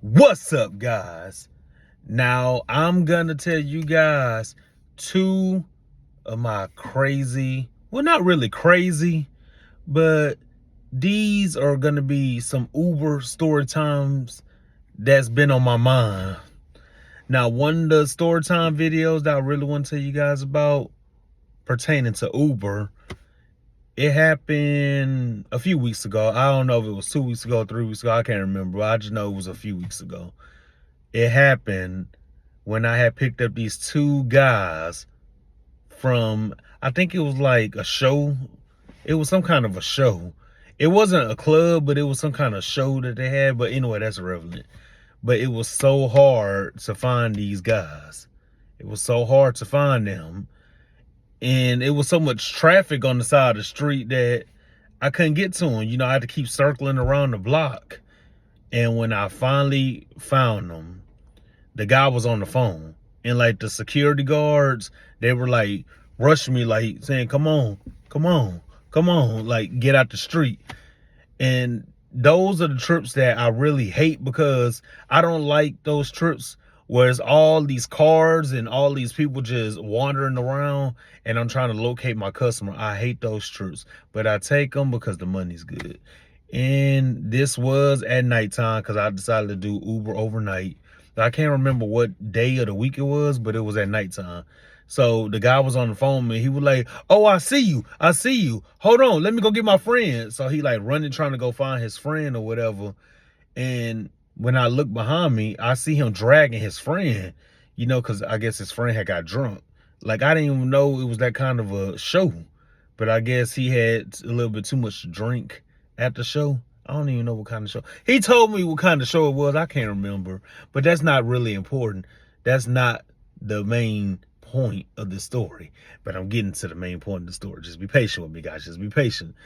What's up, guys? Now, I'm gonna tell you guys two of my crazy, well, not really crazy, but these are gonna be some Uber story times that's been on my mind. Now, one of the story time videos that I really want to tell you guys about pertaining to Uber, it happened a few weeks ago. I don't know if it was 2 weeks ago, 3 weeks ago. I can't remember. I just know it was a few weeks ago. It happened when I had picked up these two guys from, I think it was like a show. It was some kind of a show. It wasn't a club, but it was some kind of show that they had. But anyway, that's irrelevant. But it was so hard to find these guys. It was so hard to find them. And it was so much traffic on the side of the street that I couldn't get to them. You know, I had to keep circling around the block. And when I finally found them, the guy was on the phone. And like the security guards, they were like rushing me, like saying, come on, come on, come on, like get out the street. And those are the trips that I really hate, because I don't like those trips where it's all these cars and all these people just wandering around and I'm trying to locate my customer. I hate those trips, but I take them because the money's good. And this was at nighttime because I decided to do Uber overnight. I can't remember what day of the week it was, but it was at nighttime. So the guy was on the phone and he was like, oh, I see you. I see you. Hold on. Let me go get my friend. So he like running, trying to go find his friend or whatever. And when I look behind me, I see him dragging his friend, you know, because I guess his friend had got drunk. Like, I didn't even know it was that kind of a show. But I guess he had a little bit too much to drink at the show. I don't even know what kind of show. He told me what kind of show it was. I can't remember. But that's not really important. That's not the main point of the story. But I'm getting to the main point of the story. Just be patient with me, guys. Just be patient.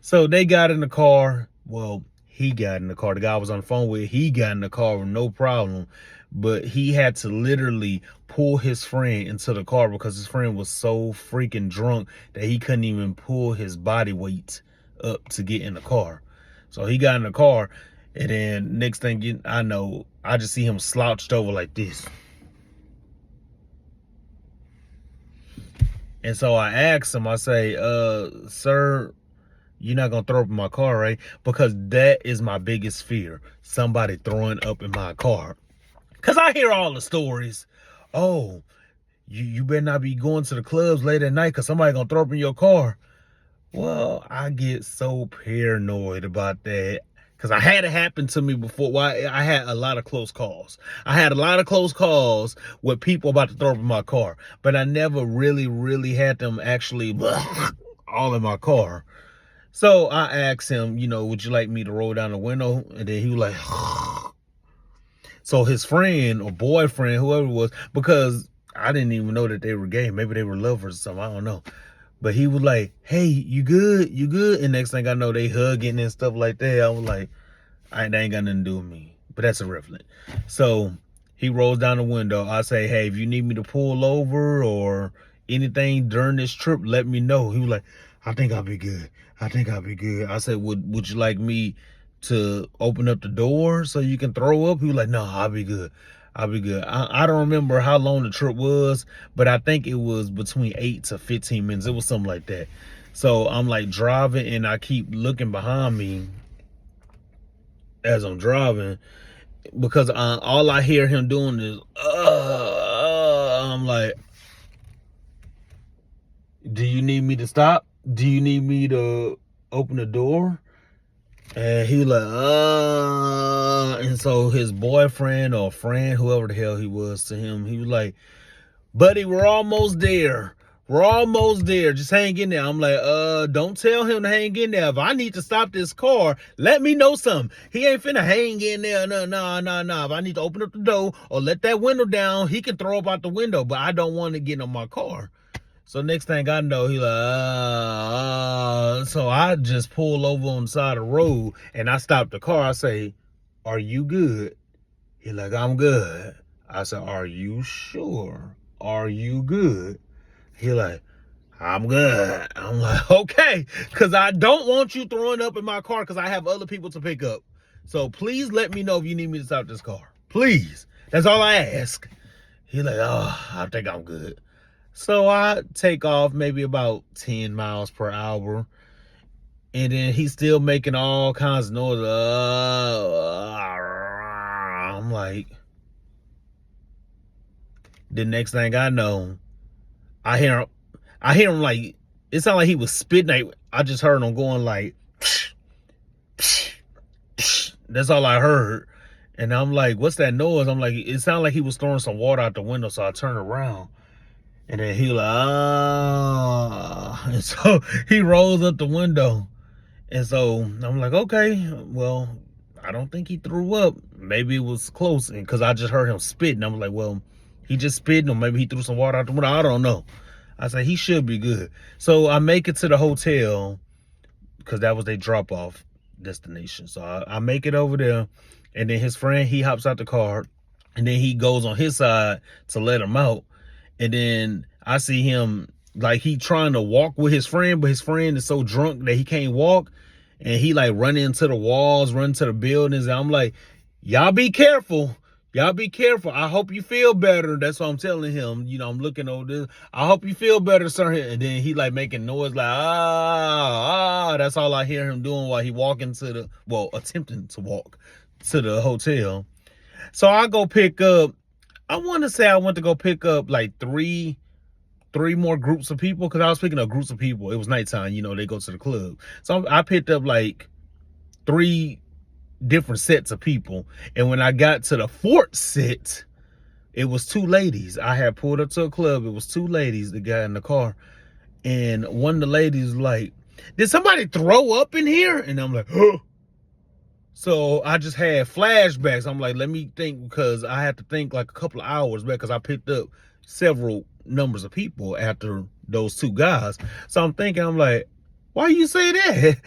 So they got in the car. Well, he got in the car. The guy I was on the phone with, he got in the car with no problem. But he had to literally pull his friend into the car because his friend was so freaking drunk that he couldn't even pull his body weight up to get in the car. So he got in the car, and then next thing I know, I just see him slouched over like this. And so I asked him, I say, sir, you're not going to throw up in my car, right? Because that is my biggest fear, somebody throwing up in my car. Because I hear all the stories. Oh, you better not be going to the clubs late at night because somebody going to throw up in your car. Well, I get so paranoid about that because I had it happen to me before. Well, I had a lot of close calls. I had a lot of close calls with people about to throw up in my car, but I never really had them actually all in my car. So I asked him, you know, would you like me to roll down the window? And then he was like, so his friend or boyfriend, whoever it was, because I didn't even know that they were gay. Maybe they were lovers or something. I don't know. But he was like, hey, you good? You good? And next thing I know, they hugging and stuff like that. I was like, that ain't got nothing to do with me. But that's irrelevant. So he rolls down the window. I say, hey, if you need me to pull over or anything during this trip, let me know. He was like, I think I'll be good. I think I'll be good. I said, would you like me to open up the door so you can throw up? He was like, no, I'll be good. I'll be good. I don't remember how long the trip was, but I think it was between 8 to 15 minutes. It was something like that. So I'm like driving and I keep looking behind me as I'm driving because all I hear him doing is, I'm like, do you need me to stop? Do you need me to open the door? And he was like, and so his boyfriend or friend, whoever the hell he was to him, he was like, buddy, we're almost there. We're almost there. Just hang in there. I'm like, don't tell him to hang in there. If I need to stop this car, let me know something. He ain't finna hang in there. No. If I need to open up the door or let that window down, he can throw up out the window, but I don't want to get in my car. So next thing I know, he like, so I just pull over on the side of the road and I stop the car. I say, are you good? He like, I'm good. I said, are you sure? Are you good? He like, I'm good. I'm like, okay, because I don't want you throwing up in my car because I have other people to pick up. So please let me know if you need me to stop this car. Please. That's all I ask. He like, oh, I think I'm good. So I take off maybe about 10 miles per hour. And then he's still making all kinds of noise. I'm like, the next thing I know, I hear him like, it sounded like he was spitting. Like, I just heard him going like, psh, psh, psh. That's all I heard. And I'm like, what's that noise? I'm like, it sounded like he was throwing some water out the window. So I turned around. And then he like, ah. And so he rolls up the window. And so I'm like, okay, well, I don't think he threw up. Maybe it was close. Because I just heard him spitting. I'm like, well, he just spitting, or maybe he threw some water out the window. I don't know. I said, he should be good. So I make it to the hotel, because that was their drop-off destination. So I make it over there. And then his friend, he hops out the car. And then he goes on his side to let him out. And then I see him, like, he trying to walk with his friend, but his friend is so drunk that he can't walk. And he like run into the walls, run to the buildings. And I'm like, y'all be careful. Y'all be careful. I hope you feel better. That's what I'm telling him. You know, I'm looking over this. I hope you feel better, sir. And then he like making noise like, ah. That's all I hear him doing while he walking to the, well, attempting to walk to the hotel. So I go pick up, I want to say I went to go pick up like three more groups of people, because I was picking up groups of people. It was nighttime, you know, they go to the club. So I picked up like 3 different sets of people. And when I got to the 4th set, it was 2 ladies. I had pulled up to a club. It was 2 ladies that got in the car. And one of the ladies was like, did somebody throw up in here? And I'm like, huh. So I just had flashbacks. I'm like, let me think, because I had to think like a couple of hours back, because I picked up several numbers of people after those 2 guys. So I'm thinking, I'm like, why you say that?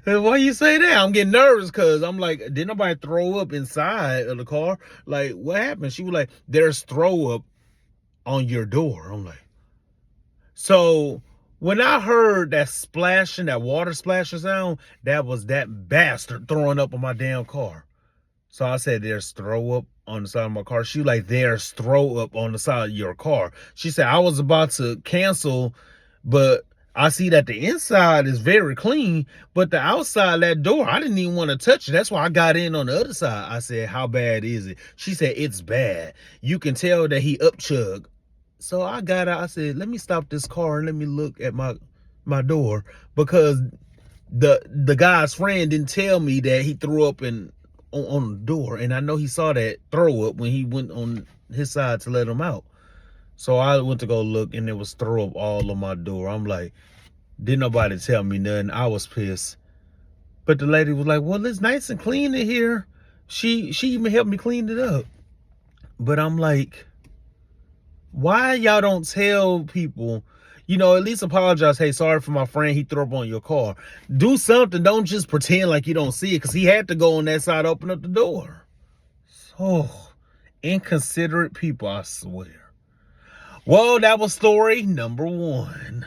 Why you say that? I'm getting nervous, because I'm like, did nobody throw up inside of the car? Like, what happened? She was like, there's throw up on your door. I'm like, so when I heard that splashing, that water splashing sound, that was that bastard throwing up on my damn car. So I said, there's throw up on the side of my car. She was like, there's throw up on the side of your car. She said, I was about to cancel, but I see that the inside is very clean, but the outside, that door, I didn't even want to touch it. That's why I got in on the other side. I said, how bad is it? She said, it's bad. You can tell that he upchugged. So I got out, I said, let me stop this car and let me look at my door, because the guy's friend didn't tell me that he threw up on the door. And I know he saw that throw up when he went on his side to let him out. So I went to go look, and there was throw up all on my door. I'm like, didn't nobody tell me nothing. I was pissed. But the lady was like, well, it's nice and clean in here. She even helped me clean it up. But I'm like, why y'all don't tell people, you know, at least apologize. Hey, sorry for my friend, he threw up on your car. Do something. Don't just pretend like you don't see it, because he had to go on that side, open up the door. So inconsiderate people, I swear. Well, that was story number 1.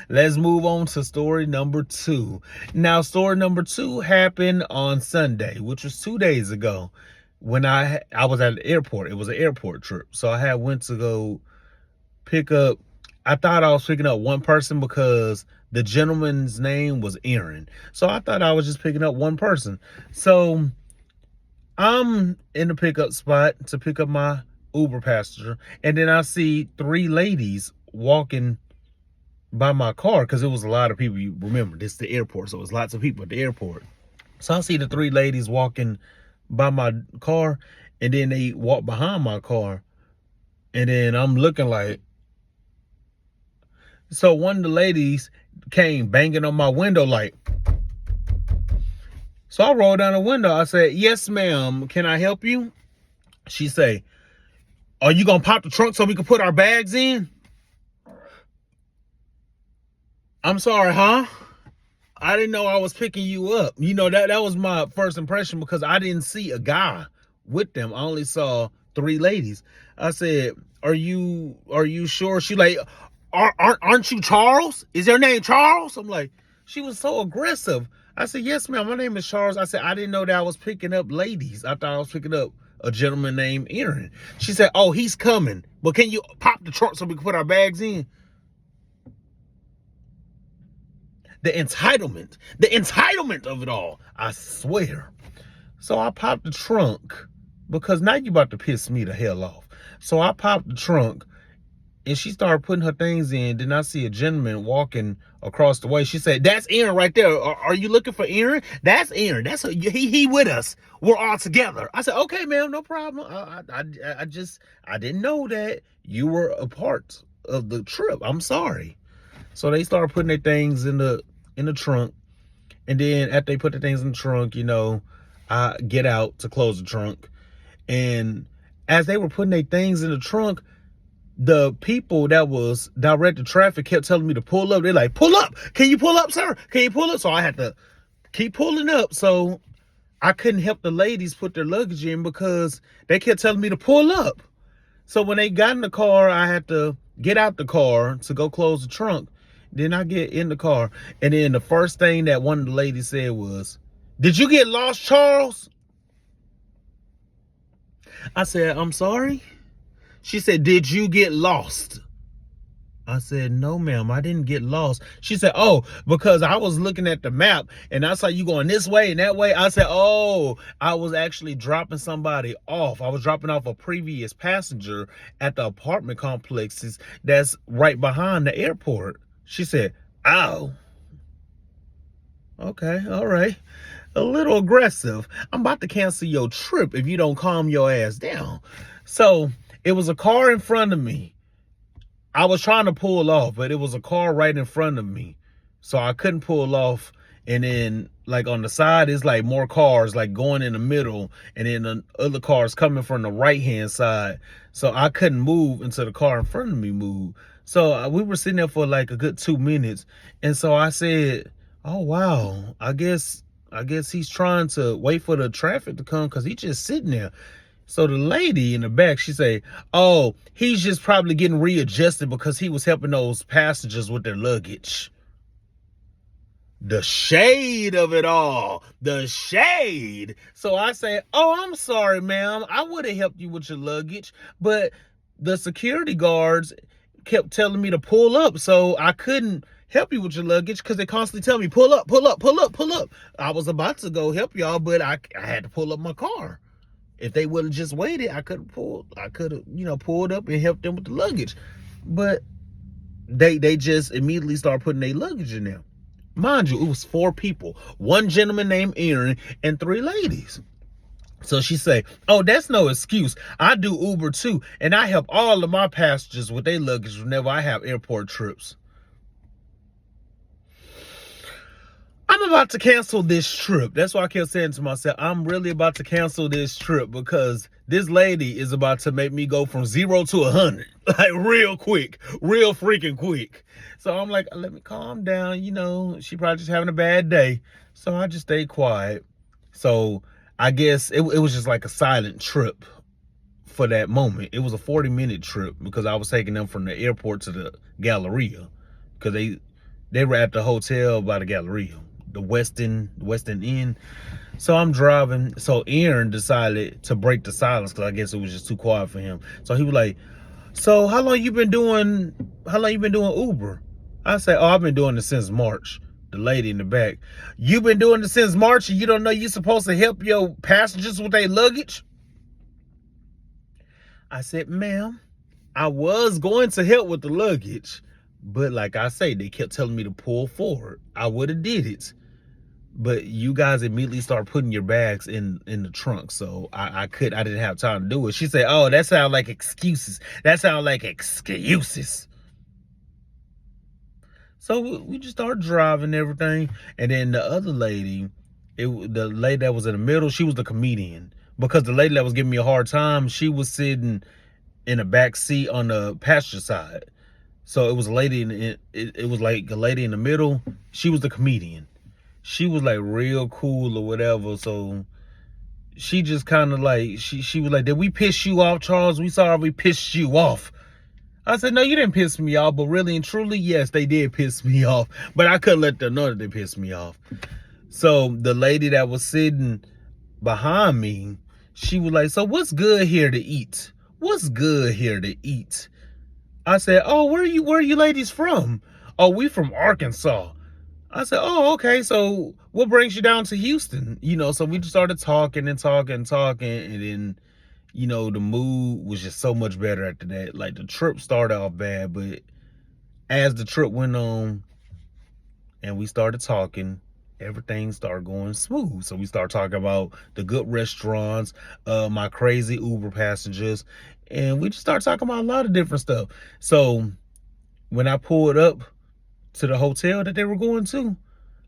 Let's move on to story number 2. Now, story number 2 happened on Sunday, which was 2 days ago, when I was at the airport. It was an airport trip. So I went to go pick up, I thought I was picking up one person, because the gentleman's name was Aaron. So I thought I was just picking up one person. So I'm in the pickup spot to pick up my Uber passenger. And then I see 3 ladies walking by my car, because it was a lot of people. You remember, this is the airport, so it was lots of people at the airport. So I see the 3 ladies walking by my car, and then they walk behind my car. And then I'm looking like, so one of the ladies came banging on my window like, so I rolled down the window. I said, yes, ma'am, can I help you? She say, are you gonna pop the trunk so we can put our bags in? I'm sorry, huh? I didn't know I was picking you up. You know, that was my first impression, because I didn't see a guy with them. I only saw 3 ladies. I said, are you sure? She like, aren't you Charles? Is your name Charles? I'm like, she was so aggressive. I said, yes, ma'am. My name is Charles. I said, I didn't know that I was picking up ladies. I thought I was picking up a gentleman named Aaron. She said, oh, he's coming. But can you pop the trunk so we can put our bags in? The entitlement of it all. I swear. So I popped the trunk because now you about to piss me the hell off. So I popped the trunk and she started putting her things in. Then I see a gentleman walking across the way. She said, that's Aaron right there. Are you looking for Aaron? That's Aaron. He with us. We're all together. I said, okay, ma'am, no problem. I didn't know that you were a part of the trip. I'm sorry. So they started putting their things in the trunk. And then after they put the things in the trunk, I get out to close the trunk. And as they were putting their things in the trunk, the people that was directing traffic kept telling me to pull up. They're like, pull up. Can you pull up, sir? Can you pull up? So I had to keep pulling up. So I couldn't help the ladies put their luggage in because they kept telling me to pull up. So when they got in the car, I had to get out the car to go close the trunk. Then I get in the car. And then the first thing that one of the ladies said was, did you get lost, Charles? I said, I'm sorry? She said, did you get lost? I said, no, ma'am, I didn't get lost. She said, oh, because I was looking at the map and I saw you going this way and that way. I said, oh, I was actually dropping somebody off. I was dropping off a previous passenger at the apartment complexes that's right behind the airport. She said, oh, okay, all right. A little aggressive. I'm about to cancel your trip if you don't calm your ass down. So it was a car in front of me. I was trying to pull off, but it was a car right in front of me. So I couldn't pull off. And then like on the side, it's like more cars like going in the middle. And then the other cars coming from the right-hand side. So I couldn't move until the car in front of me moved. So we were sitting there for like a good 2 minutes. And so I said, oh, wow, I guess he's trying to wait for the traffic to come because he's just sitting there. So the lady in the back, she say, oh, he's just probably getting readjusted because he was helping those passengers with their luggage. The shade of it all. The shade. So I say, oh, I'm sorry, ma'am. I would have helped you with your luggage. But the security guards kept telling me to pull up. So I couldn't help you with your luggage because they constantly tell me, pull up, pull up, pull up, pull up. I was about to go help y'all, but I had to pull up my car. If they would have just waited, I could have, pulled up and helped them with the luggage. But they just immediately started putting their luggage in there. Mind you, it was 4 people. 1 gentleman named Aaron and 3 ladies. So she say, oh, that's no excuse. I do Uber too. And I help all of my passengers with their luggage whenever I have airport trips. I'm about to cancel this trip. That's why I kept saying to myself, I'm really about to cancel this trip because this lady is about to make me go from 0 to 100. Like real quick, real freaking quick. So I'm like, let me calm down. She probably just having a bad day. So I just stayed quiet. So I guess it was just like a silent trip for that moment. It was a 40-minute trip because I was taking them from the airport to the Galleria because they were at the hotel by the Galleria. The Westin Inn. So I'm driving. So Aaron decided to break the silence because I guess it was just too quiet for him. So he was like, so how long you been doing Uber? I said, oh, I've been doing it since March. The lady in the back, you been doing it since March and you don't know you're supposed to help your passengers with their luggage? I said, ma'am, I was going to help with the luggage, but like I say, they kept telling me to pull forward. I would have did it. But you guys immediately start putting your bags in the trunk. So I didn't have time to do it. She said, oh, that sounds like excuses. So we just started driving everything. And then the other lady, the lady that was in the middle, she was the comedian. Because the lady that was giving me a hard time, she was sitting in the back seat on the passenger side. So it was a lady it was like a lady in the middle. She was the comedian. She was like real cool or whatever. So she just kind of like, she was like, did we piss you off, Charles? We sorry we pissed you off. I said, no, you didn't piss me off. But really and truly, yes, they did piss me off. But I couldn't let them know that they pissed me off. So the lady that was sitting behind me, she was like, so what's good here to eat? What's good here to eat? I said, oh, where are you ladies from? Oh, we from Arkansas. I said, oh, okay. So what brings you down to Houston? So we just started talking and talking and talking. And then, the mood was just so much better after that. Like the trip started off bad, but as the trip went on and we started talking, everything started going smooth. So we started talking about the good restaurants, my crazy Uber passengers, and we just started talking about a lot of different stuff. So when I pulled up to the hotel that they were going to,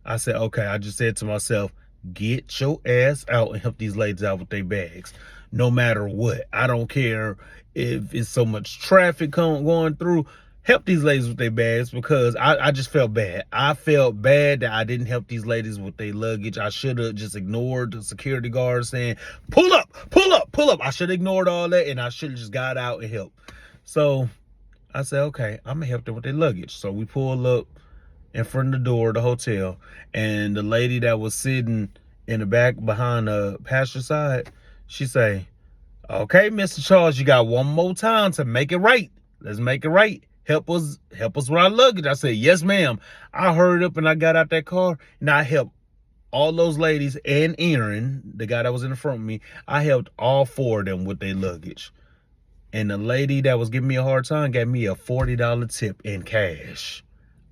I said, okay, I just said to myself, get your ass out and help these ladies out with their bags. No matter what. I don't care if it's so much traffic going through. Help these ladies with their bags, because I just felt bad. I felt bad that I didn't help these ladies with their luggage. I should have just ignored the security guard saying, pull up, pull up, pull up. I should have ignored all that, and I should have just got out and helped. So I said, okay, I'm going to help them with their luggage. So we pulled up in front of the door of the hotel, and the lady that was sitting in the back behind the passenger side, she say, okay, Mr. Charles, you got one more time to make it right. Let's make it right. Help us with our luggage. I said, yes, ma'am. I hurried up and I got out that car, and I helped all those ladies and Aaron, the guy that was in the front of me. I helped all four of them with their luggage. And the lady that was giving me a hard time gave me a $40 tip in cash.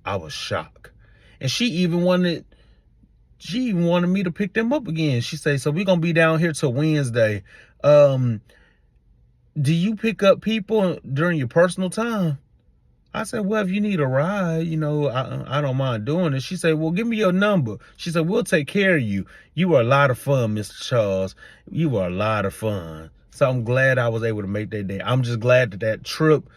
I was shocked. And she even wanted me to pick them up again. She said, so we're going to be down here till Wednesday. Do you pick up people during your personal time? I said, well, if you need a ride, I don't mind doing it. She said, well, give me your number. She said, we'll take care of you. You were a lot of fun, Mr. Charles. You were a lot of fun. So I'm glad I was able to make that day. I'm just glad that trip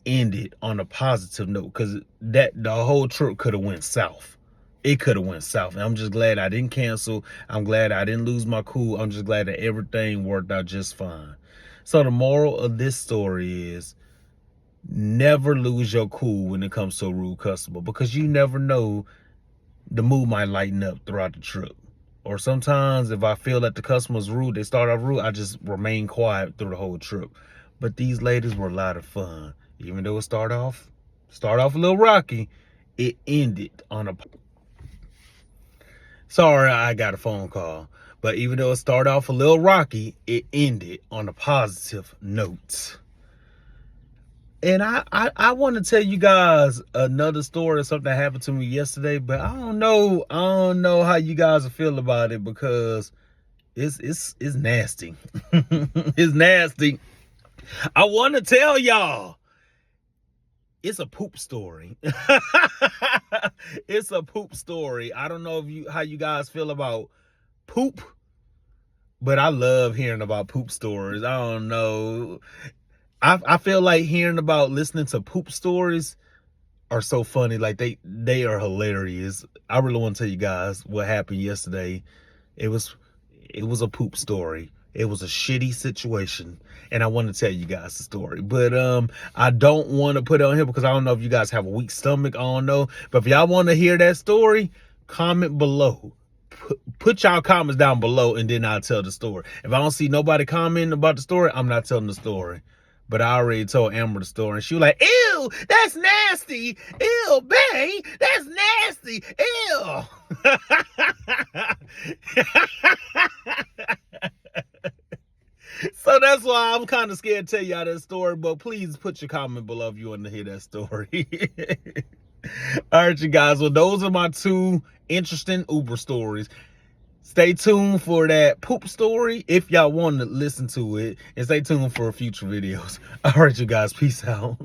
ended on a positive note, because the whole trip could have went south. It could have went south. And I'm just glad I didn't cancel. I'm glad I didn't lose my cool. I'm just glad that everything worked out just fine. So the moral of this story is, never lose your cool when it comes to a rude customer, because you never know, the mood might lighten up throughout the trip. Or sometimes if I feel that the customer's rude, they start off rude, I just remain quiet through the whole trip. But these ladies were a lot of fun. Even though it started off a little rocky, it ended on a... Sorry, I got a phone call. But even though it started off a little rocky, it ended on a positive note. And I want to tell you guys another story of something that happened to me yesterday, but I don't know how you guys feel about it, because it's nasty. It's nasty. I want to tell y'all, it's a poop story. It's a poop story. I don't know how you guys feel about poop, but I love hearing about poop stories. I don't know. I feel like listening to poop stories are so funny. Like they are hilarious. I really want to tell you guys what happened yesterday. It was a poop story. It was a shitty situation, and I want to tell you guys the story. But I don't want to put it on here because I don't know if you guys have a weak stomach. I don't know. But if y'all want to hear that story, comment below. Put y'all comments down below, and then I'll tell the story. If I don't see nobody commenting about the story, I'm not telling the story. But I already told Amber the story, and she was like, ew, that's nasty. Ew, babe, that's nasty. Ew. So that's why I'm kind of scared to tell y'all that story, but please put your comment below if you want to hear that story. All right, you guys. Well, those are my two interesting Uber stories. Stay tuned for that poop story if y'all want to listen to it, and stay tuned for future videos. All right, you guys. Peace out.